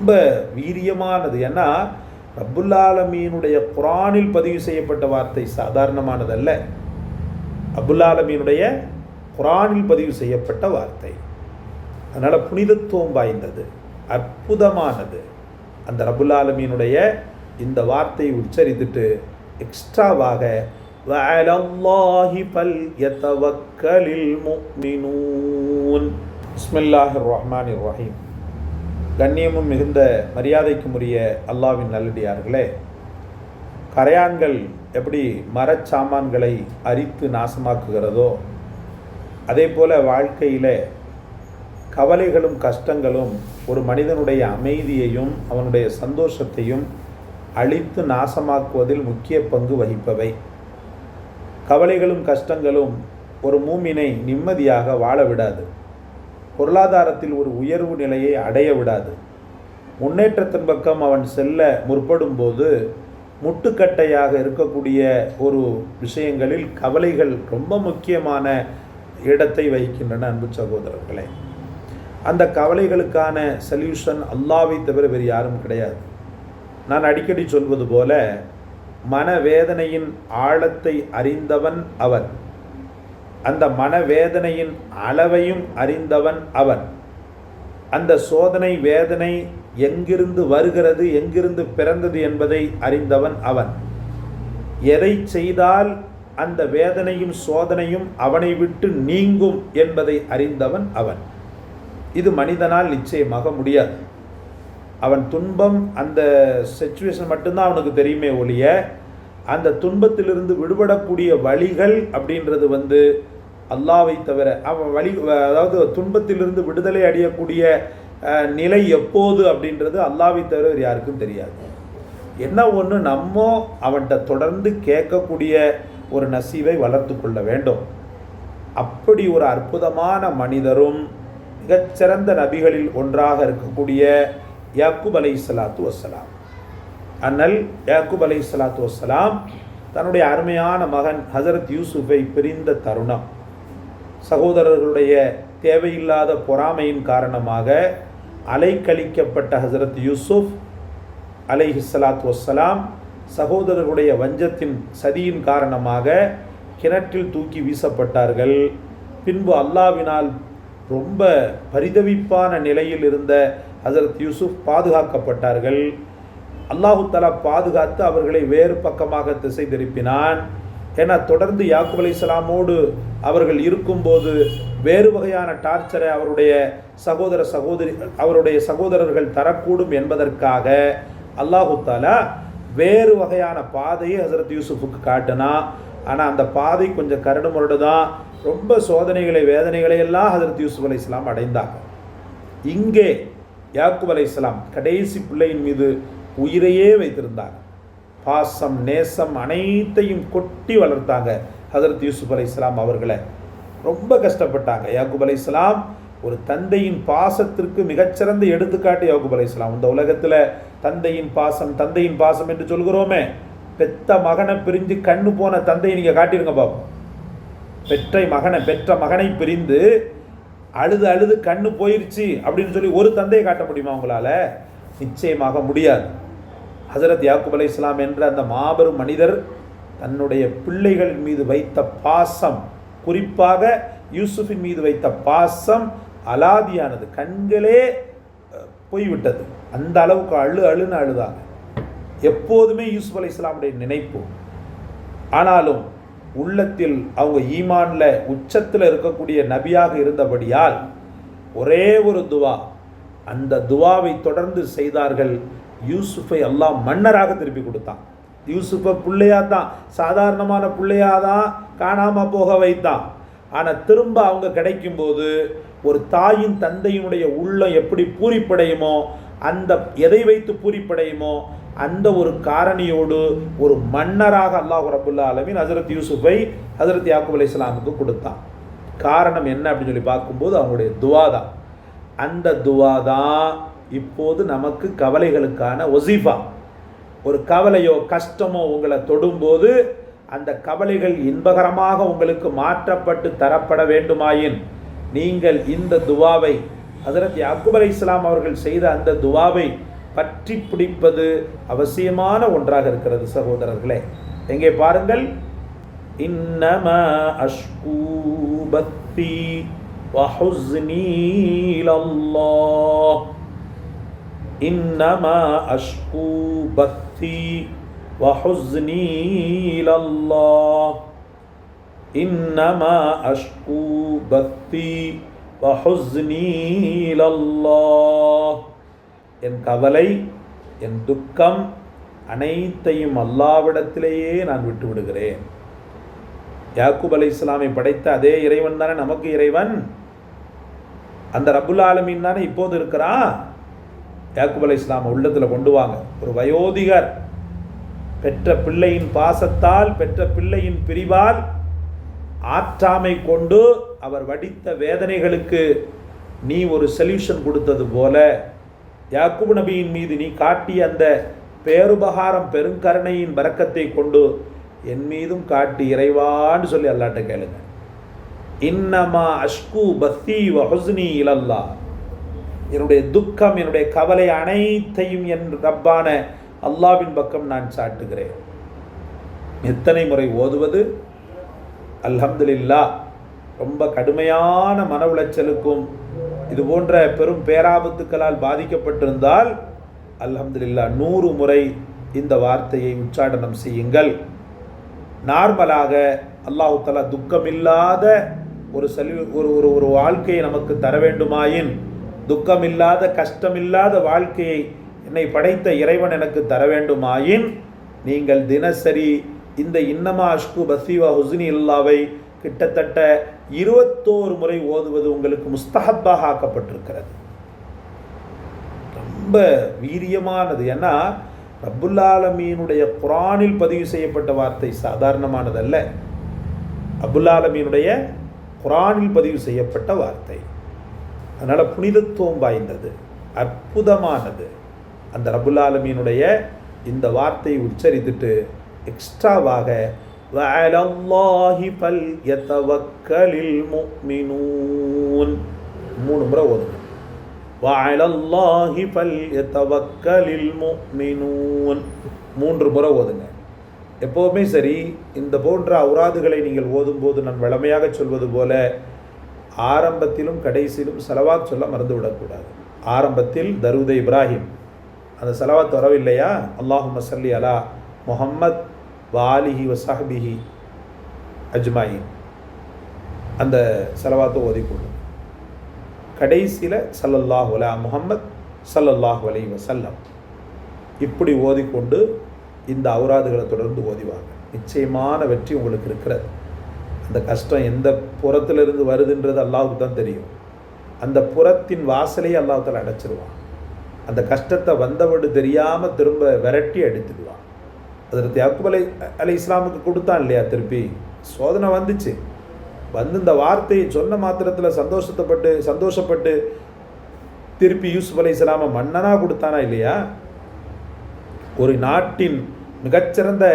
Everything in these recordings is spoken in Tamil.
ரொம்ப வீரியமானது. ஏன்னா ரப்புல் ஆலமீனுடைய குர்ஆனில் பதிவு செய்யப்பட்ட வார்த்தை சாதாரணமானதல்ல. ரப்புல் ஆலமீனுடைய குர்ஆனில் பதிவு செய்யப்பட்ட வார்த்தை. அதனால் புனிதத்துவம் வாய்ந்தது, அற்புதமானது. அந்த ரப்புல் ஆலமீனுடைய இந்த வார்த்தையை உச்சரித்துட்டு எக்ஸ்ட்ராவாக வஅலல்லாஹி ஃபல்யதவக்கலில் முஃமினூன். பிஸ்மில்லாஹிர் ரஹ்மானிர் ரஹீம். கண்ணியமும் மிகுந்த மரியாதைக்கும் உரிய அல்லாஹ்வின் நல்லடியார்களே, கரையான்கள் எப்படி மரச்சாமான்களை அரித்து நாசமாக்குகிறதோ அதே போல் வாழ்க்கையில் கவலைகளும் கஷ்டங்களும் ஒரு மனிதனுடைய அமைதியையும் அவனுடைய சந்தோஷத்தையும் அழித்து நாசமாக்குவதில் முக்கிய பங்கு வகிப்பவை. கவலைகளும் கஷ்டங்களும் ஒரு மூமினை நிம்மதியாக வாழ விடாது, பொருளாதாரத்தில் ஒரு உயர்வு நிலையை அடைய விடாது. முன்னேற்றத்தின் பக்கம் அவன் செல்ல முற்படும் போது முட்டுக்கட்டையாக இருக்கக்கூடிய ஒரு விஷயங்களில் கவலைகள் ரொம்ப முக்கியமான இடத்தை வகிக்கின்றன. அன்பு சகோதரர்களே, அந்த கவலைகளுக்கான சொல்யூஷன் அல்லாஹ்வை தவிர வேறு யாரும் கிடையாது. நான் அடிக்கடி சொல்வது போல, மனவேதனையின் ஆழத்தை அறிந்தவன் அவன், அந்த மனவேதனையின் அளவையும் அறிந்தவன் அவன். அந்த சோதனை வேதனை எங்கிருந்து வருகிறது, எங்கிருந்து பிறந்தது என்பதை அறிந்தவன் அவன். எதை செய்தால் அந்த வேதனையும் சோதனையும் அவனை விட்டு நீங்கும் என்பதை அறிந்தவன் அவன். இது மனிதனால் நிச்சயமாக முடியாது. அவன் துன்பம், அந்த சிச்சுவேஷன் மட்டும்தான் அவனுக்கு தெரியுமே ஒழிய அந்த துன்பத்திலிருந்து விடுபடக்கூடிய வழிகள் அப்படின்றது அல்லாஹ்வை தவிர அவன் வழி, அதாவது துன்பத்திலிருந்து விடுதலை அடையக்கூடிய நிலை எப்போது அப்படின்றது அல்லாஹ்வை தவிர வேறு யாருக்கும் தெரியாது. என்ன ஒன்று, நம்ம அவன்கிட்ட தொடர்ந்து கேட்கக்கூடிய ஒரு நசீவை வளர்த்து கொள்ள வேண்டும். அப்படி ஒரு அற்புதமான மனிதரும் மிகச்சிறந்த நபிகளில் ஒன்றாக இருக்கக்கூடிய யாக்கூப் அலைஹிஸ்ஸலாத்து வஸ்ஸலாம், அண்ணல் யாக்கூப் அலைஹிஸ்ஸலாத்து வஸ்ஸலாம் தன்னுடைய அருமையான மகன் ஹஸரத் யூசுஃபை பிரிந்த தருணம், சகோதரர்களுடைய தேவையில்லாத பொறாமையின் காரணமாக அலைக்கழிக்கப்பட்ட ஹஸரத் யூசுஃப் அலைஹிஸ்ஸலாத்து வஸ்ஸலாம் சகோதரர்களுடைய வஞ்சத்தின் சதியின் காரணமாக கிணற்றில் தூக்கி வீசப்பட்டார்கள். பின்பு அல்லாஹ்வினால் ரொம்ப பரிதவிப்பான நிலையில் இருந்த ஹஸரத் யூசுஃப் பாதுகாக்கப்பட்டார்கள். அல்லாஹு தஆலா பாதுகாத்து அவர்களை வேறு பக்கமாக திசை திருப்பினான். ஏன்னா தொடர்ந்து யாக்கூப் அலைஹிஸ்ஸலாமோடு அவர்கள் இருக்கும்போது வேறு வகையான டார்ச்சரை அவருடைய சகோதரர்கள் தரக்கூடும் என்பதற்காக அல்லாஹு தஆலா வேறு வகையான பாதையை ஹஸரத் யூசுஃபுக்கு காட்டினா. ஆனால் அந்த பாதை கொஞ்சம் கரடு முரடு தான். ரொம்ப சோதனைகளை வேதனைகளை எல்லாம் ஹஸரத் யூசுஃப் அலைஹிஸ்ஸலாம் அடைந்தாங்க. இங்கே யாக்கூப் அலைஹிஸ்ஸலாம் கடைசி பிள்ளையின் மீது உயிரையே வைத்திருந்தாங்க. பாசம் நேசம் அனைத்தையும் கொட்டி வளர்த்தாங்க. ஹஸரத் யூசுஃப் அலைஹிஸ்ஸலாம் அவர்களை ரொம்ப கஷ்டப்பட்டாங்க. யாக்கூப் அலைஹிஸ்ஸலாம் ஒரு தந்தையின் பாசத்திற்கு மிகச்சிறந்த எடுத்துக்காட்டு யாக்கூப் அலைஹிஸ்ஸலாம். இந்த உலகத்தில் தந்தையின் பாசம் என்று சொல்கிறோமே, பெத்த மகனை பிரிஞ்சு கண்ணு போன தந்தையை நீங்கள் காட்டிடுங்க பாப்போம். பெற்ற மகனை பிரிந்து அழுது கண்ணு போயிருச்சு அப்படின்னு சொல்லி ஒரு தந்தையை காட்ட முடியுமா உங்களால்? நிச்சயமாக முடியாது. ஹஸரத் யாக்கூப் அலைஹிஸ்ஸலாம் என்ற அந்த மாபெரும் மனிதர் தன்னுடைய பிள்ளைகள் மீது வைத்த பாசம், குறிப்பாக யூசுஃபின் மீது வைத்த பாசம் அலாதியானது. கண்களே போய்விட்டது. அந்த அளவுக்கு அழுன்னு அழுதாங்க. எப்போதுமே யூசுஃப் அலைஹிஸ்ஸலாமுடைய நினைப்பு. ஆனாலும் உள்ளத்தில் அவங்க ஈமான்ல உச்சத்தில் இருக்கக்கூடிய நபியாக இருந்தபடியால் ஒரே ஒரு துவா, அந்த துவாவை தொடர்ந்து செய்தார்கள். யூசுஃபை அல்லாஹ் மன்னராக திருப்பி கொடுத்தான். யூசுஃபை பிள்ளையாதான், சாதாரணமான பிள்ளையாதான் காணாமல் போக வைத்தான். ஆனால் திரும்ப அவங்க கிடைக்கும்போது ஒரு தாயின் தந்தையினுடைய உள்ளம் எப்படி பூரிப்படையுமோ, அந்த எதை வைத்து பூரிப்படையுமோ அந்த ஒரு காரணியோடு ஒரு மன்னராக அல்லாஹ் ரப்புல் ஆலமீன் ஹஸரத் யூசுஃபை ஹஸரத் யாக்கூப் அலைஹிஸ்ஸலாமுக்கு கொடுத்தான். காரணம் என்ன அப்படின்னு சொல்லி பார்க்கும்போது அவங்களுடைய துவா தான். அந்த துவா தான் இப்போது நமக்கு கவலைகளுக்கான வசீஃபா. ஒரு கவலையோ கஷ்டமோ உங்களை தொடும்போது அந்த கவலைகள் இன்பகரமாக உங்களுக்கு மாற்றப்பட்டு தரப்பட வேண்டுமாயின் நீங்கள் இந்த துவாவை, ஹஸரத் யாக்கூப் அலைஹிஸ்ஸலாம் அவர்கள் செய்த அந்த துவாவை பற்றி பிடிப்பது அவசியமான ஒன்றாக இருக்கிறது சகோதரர்களே. எங்கே பாருங்கள், இன்னமா அஷ்கு பத்தி வஹுஸ்னி இலல்லாஹ், இன்னமா அஷ்கு பத்தி வஹுஸ்னி இலல்லாஹ், இன்னமா அஷ்கு பத்தி வஹுஸ்னி இலல்லாஹ். என் கவலை, என் துக்கம் அனைத்தையும் அல்லாஹ்விடத்திலேயே நான் விட்டு விடுகிறேன். யாக்கூப் அலைஹிஸ்ஸலாமை படைத்த அதே இறைவன் தானே நமக்கு இறைவன். அந்த ரப்புல் ஆலமீன் தானே இப்போது இருக்கிறான். யாக்கூப் அலைஹிஸ்ஸலாம் உள்ளத்தில் கொண்டு வாங்க. ஒரு வயோதிகர் பெற்ற பிள்ளையின் பாசத்தால், பெற்ற பிள்ளையின் பிரிவால், ஆற்றாமை கொண்டு அவர் வடித்த வேதனைகளுக்கு நீ ஒரு சொல்யூஷன் கொடுத்தது போல யாக்கூப் நபியின் மீது நீ காட்டிய அந்த பேருபகாரம், பெருங்கருணையின் பரக்கத்தை கொண்டு என் மீதும் காட்டி இறைவான்னு சொல்லி அல்லாட்ட கேளுங்க. இன்னமா அஷ்கு பத்தி வஹுஸ்னி இலல்லாஹ், என்னுடைய துக்கம், என்னுடைய கவலை அனைத்தையும் என் ரப்பான அல்லாவின் பக்கம் நான் சாட்டுகிறேன். எத்தனை முறை ஓதுவது? அல்ஹம்துலில்லாஹ். ரொம்ப கடுமையான மன உளைச்சலுக்கும் இது போன்ற பெரும் பேராபத்துக்களால் பாதிக்கப்பட்டிருந்தால் அல்ஹம்துலில்லாஹ் 100 முறை இந்த வார்த்தையை உச்சாடனம் செய்யுங்கள். நார்மலாக அல்லாஹு தஆலா துக்கமில்லாத ஒரு வாழ்க்கையை நமக்கு தர வேண்டுமாயின், துக்கமில்லாத கஷ்டமில்லாத வாழ்க்கையை என்னை படைத்த இறைவன் எனக்கு தர வேண்டுமாயின், நீங்கள் தினசரி இந்த இன்னமா அஷ்கு பத்தி வஹுஸ்னி இலல்லாஹ்வை கிட்டத்தட்ட 21 முறை ஓதுவது உங்களுக்கு முஸ்தஹப்பாக ஆக்கப்பட்டிருக்கிறது. ரொம்ப வீரியமானது. ஏன்னா ரப்புல் ஆலமீனுடைய குர்ஆனில் பதிவு செய்யப்பட்ட வார்த்தை சாதாரணமானதல்ல. ரப்புல் ஆலமீனுடைய குர்ஆனில் பதிவு செய்யப்பட்ட வார்த்தை, அதனால் புனிதத்துவம் வாய்ந்தது, அற்புதமானது. அந்த ரப்புல் ஆலமீனுடைய இந்த வார்த்தையை உச்சரித்துட்டு எக்ஸ்ட்ராவாக வஅலல்லாஹி ஃபல்யதவக்கலில் முஃமினூன் 3 முறை ஓதுங்க. வஅலல்லாஹி ஃபல்யதவக்கலில் முஃமினூன் 3 முறை ஓதுங்க. எப்போவுமே சரி, இந்த போன்ற அவுராதுகளை நீங்கள் ஓதும்போது நான் வழமையாக சொல்வது போல ஆரம்பத்திலும் கடைசியிலும் ஸலவாத் சொல்ல மறந்துவிடக்கூடாது. ஆரம்பத்தில் தரூதே இப்ராஹிம், அந்த ஸலவாத் வரவில்லையா, அல்லாஹும்ம ஸல்லி அலா முஹம்மத் வாலிஹி வசஹ்பிஹி அஜ்மாயின், அந்த ஸலவாத்தை ஓதிக்கொள்ளும். கடைசியில் ஸல்லல்லாஹு அலா முஹம்மத் ஸல்லல்லாஹு அலைஹி வஸல்லம், இப்படி ஓதிக்கொண்டு இந்த அவுராதுகளை தொடர்ந்து ஓதிவாங்க. நிச்சயமான வெற்றி உங்களுக்கு இருக்கிறது. அந்த கஷ்டம் எந்த புறத்திலிருந்து வருதுன்றது அல்லாஹ்வுக்கு தான் தெரியும். அந்த புறத்தின் வாசலையே அல்லாஹ் தஆலா அடைச்சிருவான். அந்த கஷ்டத்தை வந்தவடு தெரியாமல் திரும்ப விரட்டி அடித்துடுவான். ஹஜ்ரத் யாக்கூப் அலைஹிஸ்ஸலாமுக்கு கொடுத்தான் இல்லையா, திருப்பி சோதனை வந்துச்சு. வந்து இந்த வார்த்தையை சொன்ன மாத்திரத்தில் சந்தோஷப்பட்டு திருப்பி யூசுப் அலைஹிஸ்ஸலாமை மன்னனாக கொடுத்தானா இல்லையா? ஒரு நாட்டின் மிகச்சிறந்த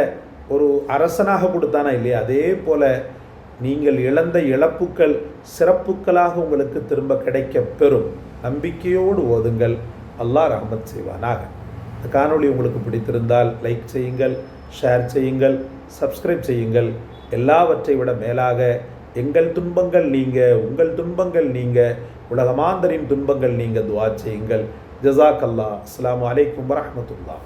ஒரு அரசனாக கொடுத்தானா இல்லையா? அதே போல் நீங்கள் இழந்த இழப்புக்கள் சிறப்புக்களாக உங்களுக்கு திரும்ப கிடைக்க பெறும். நம்பிக்கையோடு ஓதுங்கள். அல்லாஹ் ரஹ்மத் செய்வானாக. இந்த காணொளி உங்களுக்கு பிடித்திருந்தால் லைக் செய்யுங்கள், ஷேர் செய்யுங்கள், சப்ஸ்கிரைப் செய்யுங்கள். எல்லாவற்றை விட மேலாக எங்கள் துன்பங்கள் நீங்க, உங்கள் துன்பங்கள் நீங்க, உலகமாந்தரின் துன்பங்கள் நீங்க துஆ செய்யுங்கள். ஜஸாக்கல்லாஹ். அஸ்ஸலாமு அலைக்கும் வரஹ்மத்துல்லாஹ்.